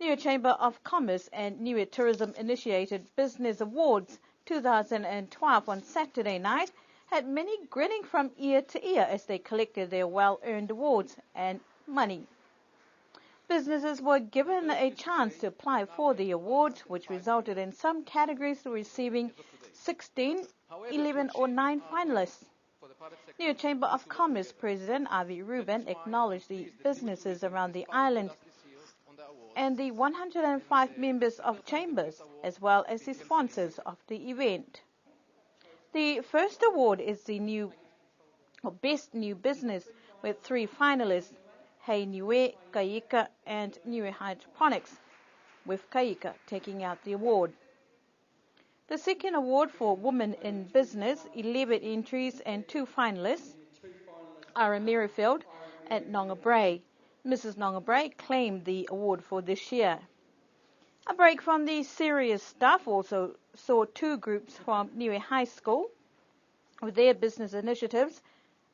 Niue Chamber of Commerce and Niue Tourism initiated Business Awards 2012 on Saturday night had many grinning from ear to ear as they collected their well-earned awards and money. Businesses were given a chance to apply for the awards, which resulted in some categories receiving 16, 11 or 9 finalists. Niue Chamber of Commerce President Avi Rubin acknowledged the businesses around the island and the 105 members of chambers, as well as the sponsors of the event. The first award is the Best New Business, with 3 finalists, Hei Niue, Kaika and Niue Hydroponics, with Kaika taking out the award. The second award for Women in Business, 11 entries and 2 finalists, are in Merrifield and Nonga Bray. Mrs. Nonga Bray claimed the award for this year. A break from the serious stuff also saw 2 groups from Niue High School with their business initiatives,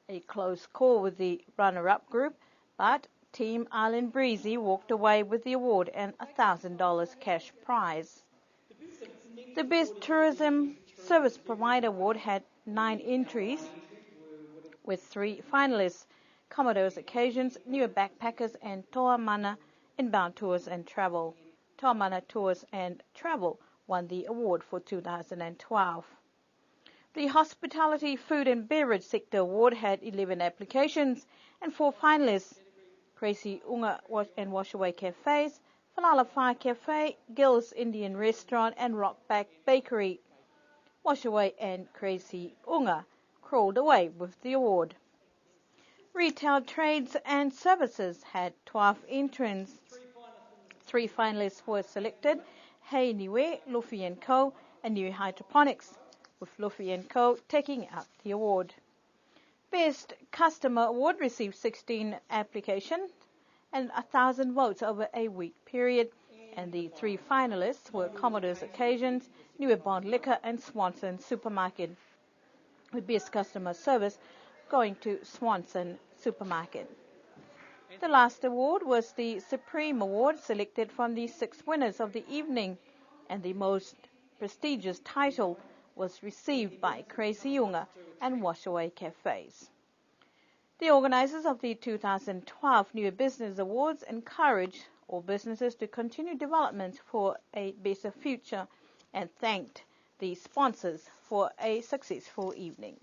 a close call with the runner-up group, but Team Island Breezy walked away with the award and $1,000 cash prize. The Best Tourism Service Provider Award had 9 entries with 3 finalists, Commodore's Occasions, Niue Backpackers and Toa Mana Inbound Tours and Travel. Toa Mana Tours and Travel won the award for 2012. The Hospitality, Food and Beverage Sector Award had 11 applications and 4 finalists, Crazy Unga and Washaway Cafes, Falala Fire Cafe, Gill's Indian Restaurant and Rockback Bakery. Washaway and Crazy Unga crawled away with the award. Retail Trades and Services had 12 entrants. 3 finalists were selected, Hei Niue, Luffy & Co. and Niue Hydroponics, with Luffy & Co. taking out the award. Best Customer Award received 16 applications and 1,000 votes over a week period, and the 3 finalists were Commodore's Occasions, Niue Bond Liquor and Swanson Supermarket, with Best Customer Service going to Swanson Supermarket. The last award was the Supreme Award, selected from the 6 winners of the evening, and the most prestigious title was received by Crazy Unga and Washaway Cafes. The organizers of the 2012 Niue Business Awards encouraged all businesses to continue development for a better future and thanked the sponsors for a successful evening.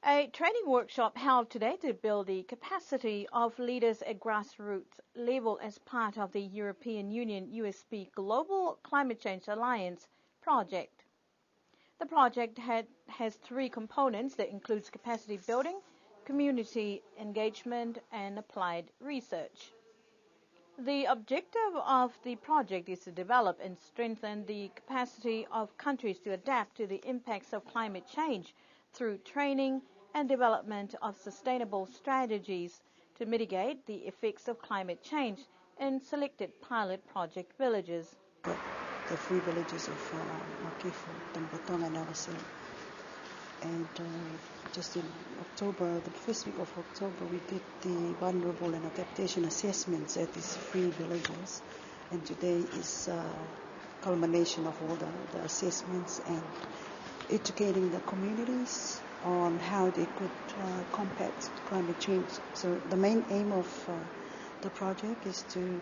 A training workshop held today to build the capacity of leaders at grassroots level as part of the European Union USP Global Climate Change Alliance project. The project has 3 components that includes capacity building, community engagement, and applied research. The objective of the project is to develop and strengthen the capacity of countries to adapt to the impacts of climate change through training and development of sustainable strategies to mitigate the effects of climate change in selected pilot project villages. The 3 villages of Makifu, Tambotong and Awasel. And just in October, the first week of October, we did the vulnerable and adaptation assessments at these 3 villages. And today is culmination of all the assessments and educating the communities on how they could combat climate change. So the main aim of the project is to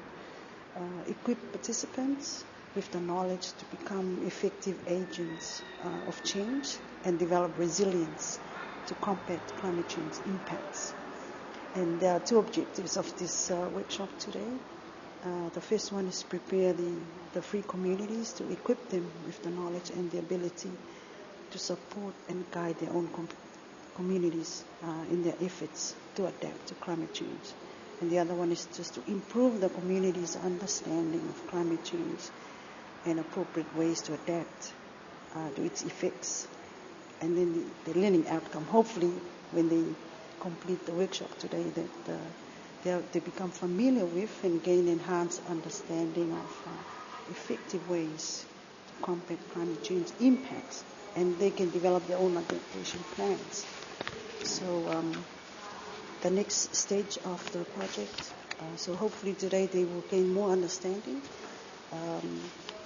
equip participants with the knowledge to become effective agents of change and develop resilience to combat climate change impacts. And there are 2 objectives of this workshop today. The first one is prepare the free communities to equip them with the knowledge and the ability to support and guide their own communities in their efforts to adapt to climate change. And the other one is just to improve the community's understanding of climate change and appropriate ways to adapt to its effects. And then the learning outcome, hopefully when they complete the workshop today, that they become familiar with and gain enhanced understanding of effective ways to combat climate change impacts, and they can develop their own adaptation plans. So the next stage of the project So hopefully today they will gain more understanding.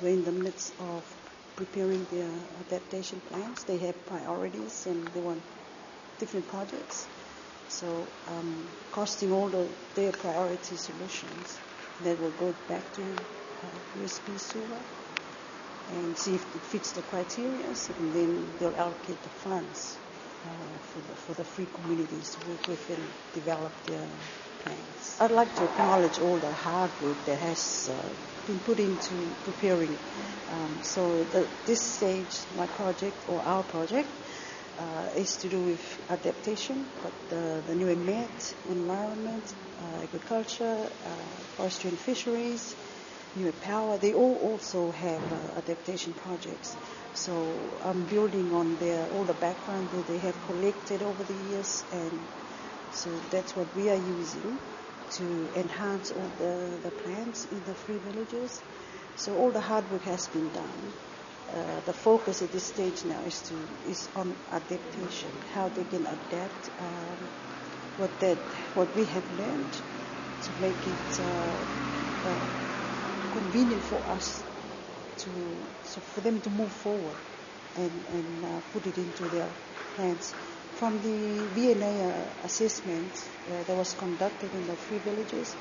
We're in the midst of preparing their adaptation plans. They have priorities and they want different projects. So costing all their priority solutions that will go back to USB Suva and see if it fits the criteria, and then they'll allocate the funds for the free communities to work with and develop their plans. I'd like to acknowledge all the hard work that has been put into preparing. So this stage, my project or our project, is to do with adaptation, but the new met, environment, agriculture, forestry and fisheries, new power, they all also have adaptation projects. So I'm building on all the background that they have collected over the years, and so that's what we are using to enhance all the plans in the free villages. So all the hard work has been done. The focus at this stage now is on adaptation, how they can adapt what we have learned to make it convenient for us for them to move forward and put it into their plans. From the VNA assessment that was conducted in the free villages,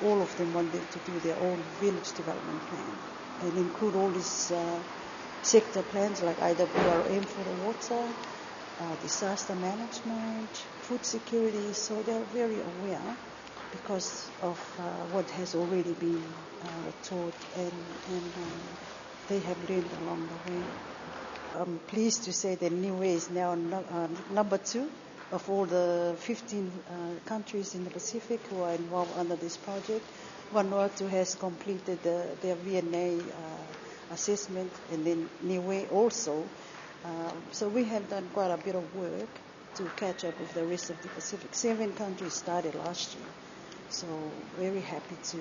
all of them wanted to do their own village development plan and include all these sector plans like IWRM for the water, disaster management, food security. So they're very aware because of what has already been taught and they have learned along the way. I'm pleased to say that Niue is now number 2 of all the 15 countries in the Pacific who are involved under this project. Vanuatu has completed their VNA assessment, and then Niue also. So we have done quite a bit of work to catch up with the rest of the Pacific. 7 countries started last year. So very happy to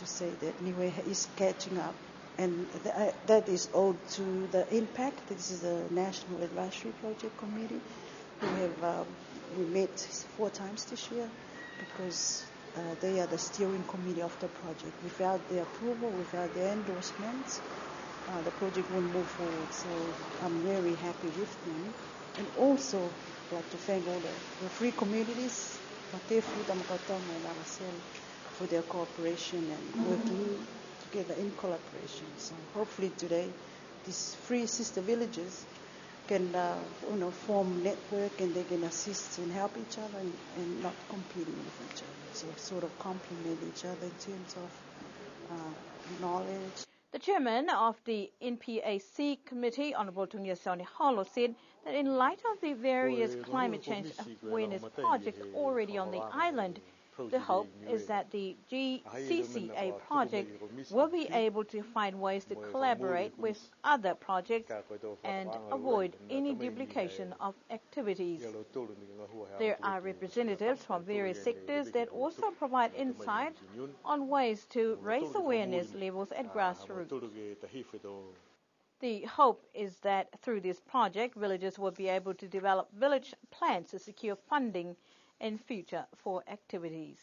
say that Niue is catching up. And that is owed to the impact. This is the National Advisory Project Committee. We met 4 times this year because they are the steering committee of the project. Without their approval, without their endorsements, the project won't move forward. So I'm very happy with them. And also, I'd like to thank all the free communities, Matefu, Tamakatama, and Aracel, for their cooperation and working together in collaboration. So hopefully today, these free sister villages can form network and they can assist and help each other and not competing with each other. So sort of complement each other in terms of knowledge. The chairman of the NPAC committee, Honourable Tungia Soni Holo, said that in light of the various climate change awareness projects already on the island, the hope is that the GCCA project will be able to find ways to collaborate with other projects and avoid any duplication of activities. There are representatives from various sectors that also provide insight on ways to raise awareness levels at grassroots. The hope is that through this project, villagers will be able to develop village plans to secure funding in future for activities.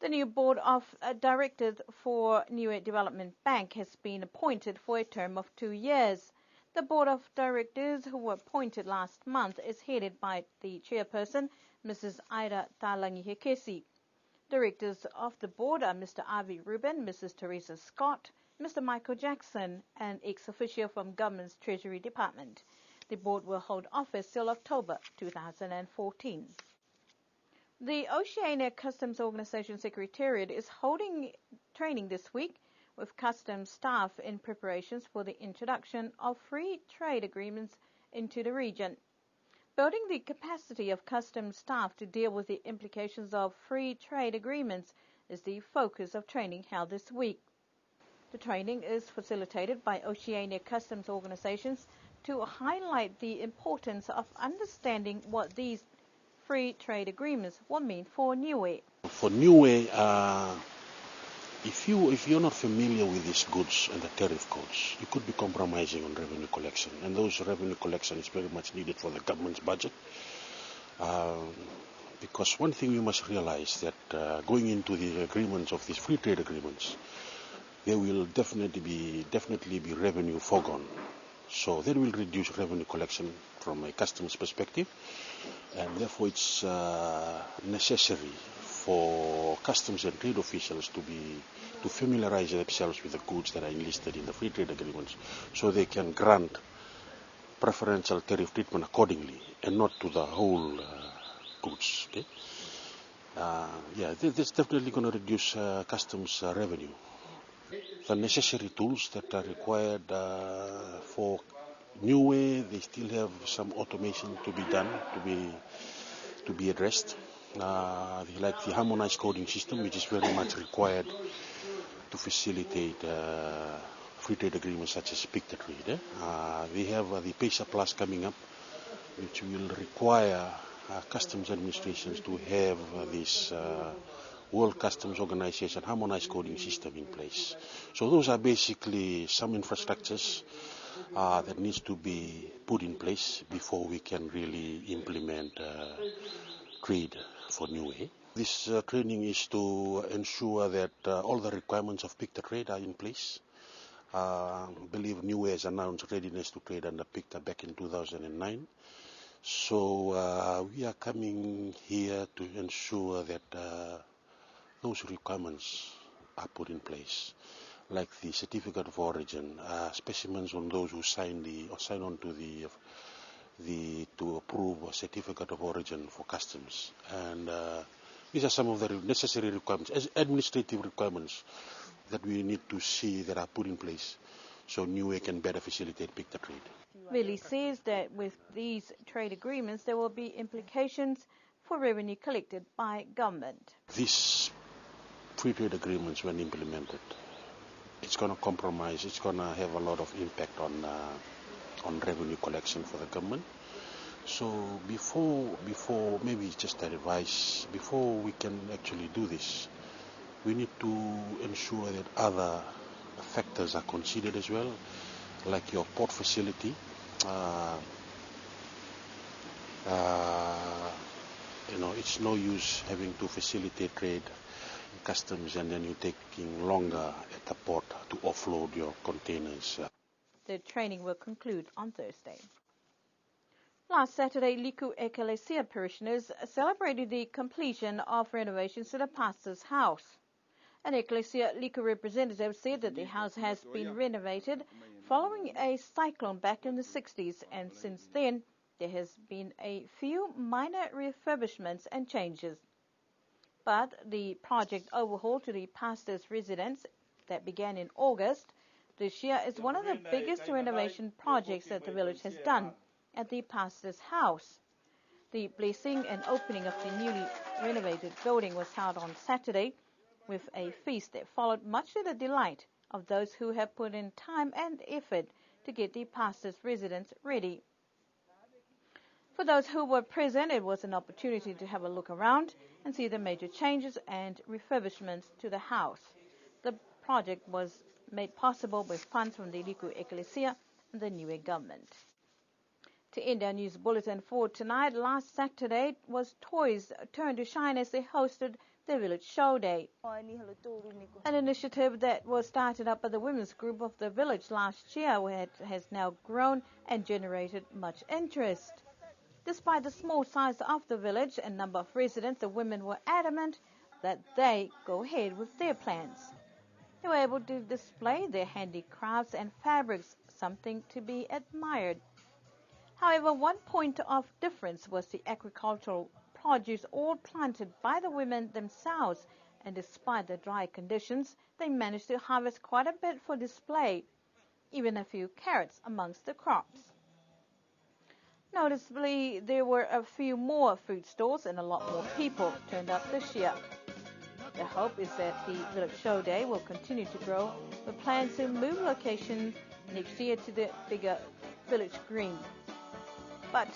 The new board of directors for Niue Development Bank has been appointed for a term of 2 years. The board of directors, who were appointed last month, is headed by the chairperson, Mrs. Ida Talangi-Hekesi. Directors of the board are Mr. Avi Rubin, Mrs. Teresa Scott, Mr. Michael Jackson, and ex-officio from Government's Treasury Department. The board will hold office till October 2014. The Oceania Customs Organisation Secretariat is holding training this week with customs staff in preparations for the introduction of free trade agreements into the region. Building the capacity of customs staff to deal with the implications of free trade agreements is the focus of training held this week. The training is facilitated by Oceania Customs Organisations to highlight the importance of understanding what these free trade agreements will mean for Niue. For Niue, if you're not familiar with these goods and the tariff codes, you could be compromising on revenue collection, and those revenue collection is very much needed for the government's budget. Because one thing we must realize that going into the agreements of these free trade agreements, there will definitely be revenue foregone. So that will reduce revenue collection from a customer's perspective, and therefore it's necessary for customs and trade officials to familiarize themselves with the goods that are enlisted in the free trade agreements, so they can grant preferential tariff treatment accordingly, and not to the whole goods. Okay? That's definitely going to reduce customs revenue. The necessary tools that are required for new way, they still have some automation to be done, to be addressed. Like the harmonized coding system, which is very much required to facilitate free trade agreements such as Pick the Trade. We have the PESA Plus coming up, which will require customs administrations to have this World Customs Organization harmonized coding system in place. So those are basically some infrastructures that needs to be put in place before we can really implement trade for New Way. This training is to ensure that all the requirements of Pick the Trade are in place. I believe New Way has announced readiness to trade under PICTA back in 2009. So we are coming here to ensure that those requirements are put in place, like the certificate of origin, specimens on those who sign on to to approve a certificate of origin for customs, and these are some of the necessary requirements, as administrative requirements that we need to see that are put in place, so New Way can better facilitate Pick the Trade. Willie says that with these trade agreements, there will be implications for revenue collected by government. These free trade agreements, when implemented, it's going to compromise, it's going to have a lot of impact on revenue collection for the government. So before maybe just a advice, before we can actually do this, we need to ensure that other factors are considered as well, like your port facility. It's no use having to facilitate trade in customs and then you're taking longer at the port to offload your containers. The training will conclude on Thursday. Last Saturday, Liku Ecclesia parishioners celebrated the completion of renovations to the pastor's house. An Ecclesia Liku representative said that the house has been renovated following a cyclone back in the 60s, and since then there has been a few minor refurbishments and changes. But the project overhaul to the pastor's residence that began in August this year is one of the biggest renovation projects that the village has done at the pastor's house. The blessing and opening of the newly renovated building was held on Saturday, with a feast that followed, much to the delight of those who have put in time and effort to get the pastor's residence ready. For those who were present, it was an opportunity to have a look around and see the major changes and refurbishments to the house. The project was made possible with funds from the Liku Ecclesia and the Niue government. To end our news bulletin for tonight, last Saturday was Toys' turn to shine as they hosted the Village Show Day, an initiative that was started up by the women's group of the village last year, where it has now grown and generated much interest. Despite the small size of the village and number of residents, the women were adamant that they go ahead with their plans. They were able to display their handicrafts and fabrics, something to be admired. However, one point of difference was the agricultural produce all planted by the women themselves, and despite the dry conditions, they managed to harvest quite a bit for display, even a few carrots amongst the crops. Noticeably, there were a few more food stalls and a lot more people turned up this year. The hope is that the Village Show Day will continue to grow, with plans to move location next year to the bigger Village Green. But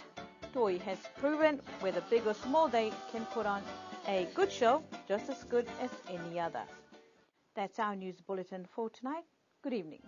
Toi has proven, whether big or small, they can put on a good show, just as good as any other. That's our news bulletin for tonight. Good evening.